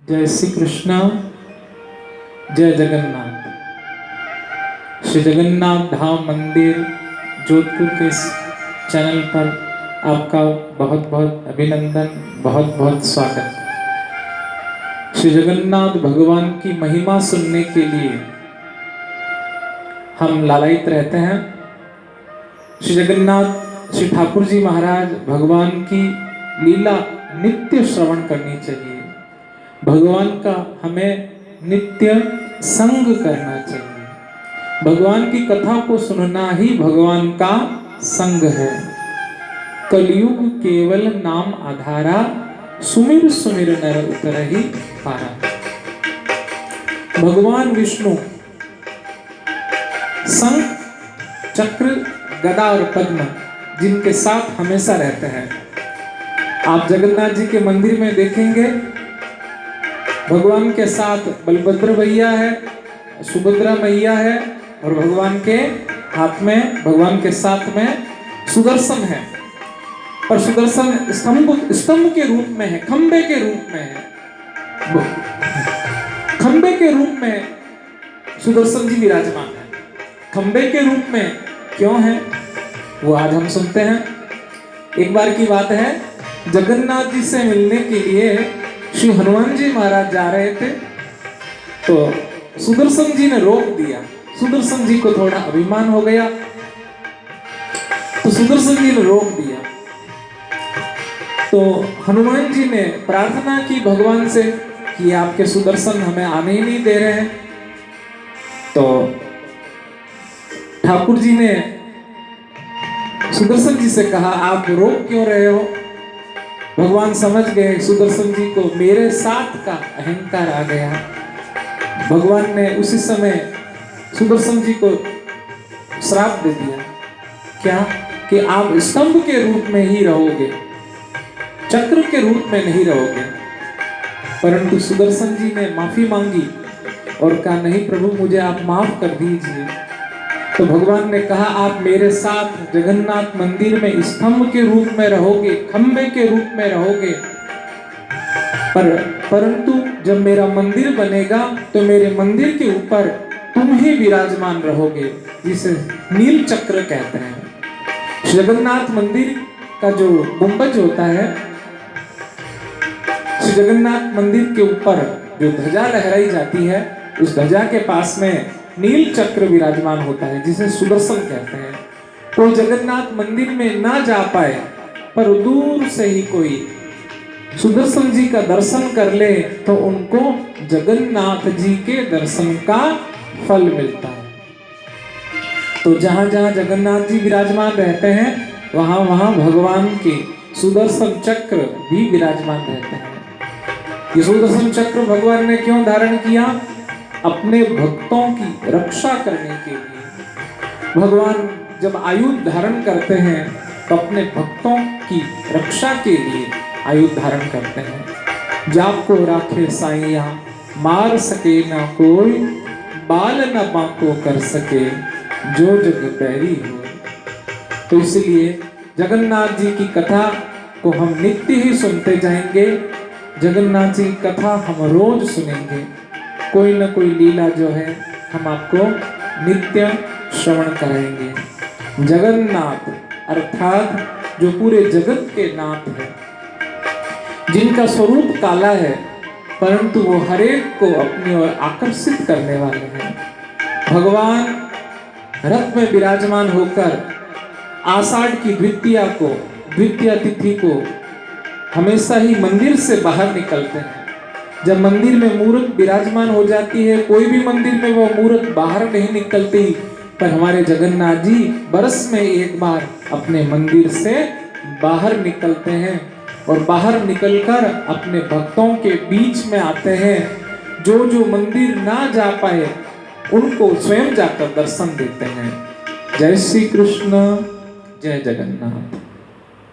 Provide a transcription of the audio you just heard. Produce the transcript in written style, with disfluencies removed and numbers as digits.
जय श्री कृष्ण, जय जगन्नाथ। श्री जगन्नाथ धाम मंदिर जोधपुर के इस चैनल पर आपका बहुत बहुत अभिनंदन, बहुत बहुत स्वागत। श्री जगन्नाथ भगवान की महिमा सुनने के लिए हम लालायित रहते हैं। श्री जगन्नाथ श्री ठाकुर जी महाराज भगवान की लीला नित्य श्रवण करनी चाहिए। भगवान का हमें नित्य संग करना चाहिए। भगवान की कथा को सुनना ही भगवान का संग है। कलयुग केवल नाम आधारा, सुमिर सुमिर नर उतरहि पारा। भगवान विष्णु शंख, चक्र, गदा और पद्म जिनके साथ हमेशा रहते हैं। आप जगन्नाथ जी के मंदिर में देखेंगे भगवान के साथ बलभद्र भैया है, सुभद्रा मैया है और भगवान के हाथ में, भगवान के साथ में सुदर्शन है। पर सुदर्शन स्तंभ के रूप में है, खंबे के रूप में है। खंबे के रूप में सुदर्शन जी विराजमान है। खंबे के रूप में क्यों है वो आज हम सुनते हैं। एक बार की बात है, जगन्नाथ जी से मिलने के लिए श्री हनुमान जी महाराज जा रहे थे तो सुदर्शन जी ने रोक दिया। सुदर्शन जी को थोड़ा अभिमान हो गया तो सुदर्शन जी ने रोक दिया। तो हनुमान जी ने प्रार्थना की भगवान से कि आपके सुदर्शन हमें आने ही नहीं दे रहे हैं। तो ठाकुर जी ने सुदर्शन जी से कहा, आप रोक क्यों रहे हो? भगवान समझ गए सुदर्शन जी को मेरे साथ का अहंकार आ गया। भगवान ने उसी समय सुदर्शन जी को श्राप दे दिया। क्या? कि आप स्तंभ के रूप में ही रहोगे, चक्र के रूप में नहीं रहोगे। परंतु सुदर्शन जी ने माफी मांगी और कहा, नहीं प्रभु मुझे आप माफ कर दीजिए। तो भगवान ने कहा, आप मेरे साथ जगन्नाथ मंदिर में स्तंभ के रूप में रहोगे, खंबे के रूप में रहोगे, परंतु जब मेरा मंदिर बनेगा तो मेरे मंदिर के ऊपर तुम ही विराजमान रहोगे, जिसे नील चक्र कहते हैं। जगन्नाथ मंदिर का जो गुंबज होता है, जगन्नाथ मंदिर के ऊपर जो ध्वजा लहराई जाती है, उस ध्वजा के पास में नील चक्र विराजमान होता है, जिसे सुदर्शन कहते हैं। कोई जगन्नाथ मंदिर में ना जा पाए पर दूर से ही कोई सुदर्शन जी का दर्शन कर ले तो उनको जगन्नाथ जी के दर्शन का फल मिलता है। तो जहां जहां जगन्नाथ जी विराजमान रहते हैं वहां वहां भगवान के सुदर्शन चक्र भी विराजमान रहते हैं। ये सुदर्शन चक्र भगवान ने क्यों धारण किया? अपने भक्तों की रक्षा करने के लिए। भगवान जब आयुध धारण करते हैं तो अपने भक्तों की रक्षा के लिए आयुध धारण करते हैं। जाको राखे साइया, मार सके ना कोई, बाल न बांको कर सके, जो जग बैरी हो। तो इसलिए जगन्नाथ जी की कथा को हम नित्य ही सुनते जाएंगे। जगन्नाथ जी की कथा हम रोज सुनेंगे। कोई न कोई लीला जो है हम आपको नित्य श्रवण कराएंगे। जगन्नाथ अर्थात जो पूरे जगत के नाथ है, जिनका स्वरूप काला है परंतु वो हरेक को अपनी ओर आकर्षित करने वाले हैं। भगवान रथ में विराजमान होकर आषाढ़ की द्वितीया तिथि को हमेशा ही मंदिर से बाहर निकलते हैं। जब मंदिर में मूर्त विराजमान हो जाती है, कोई भी मंदिर में वो मूर्त बाहर नहीं निकलती, पर हमारे जगन्नाथ जी बरस में एक बार अपने मंदिर से बाहर निकलते हैं और बाहर निकलकर अपने भक्तों के बीच में आते हैं। जो जो मंदिर ना जा पाए उनको स्वयं जाकर दर्शन देते हैं। जय श्री कृष्ण, जय जगन्नाथ।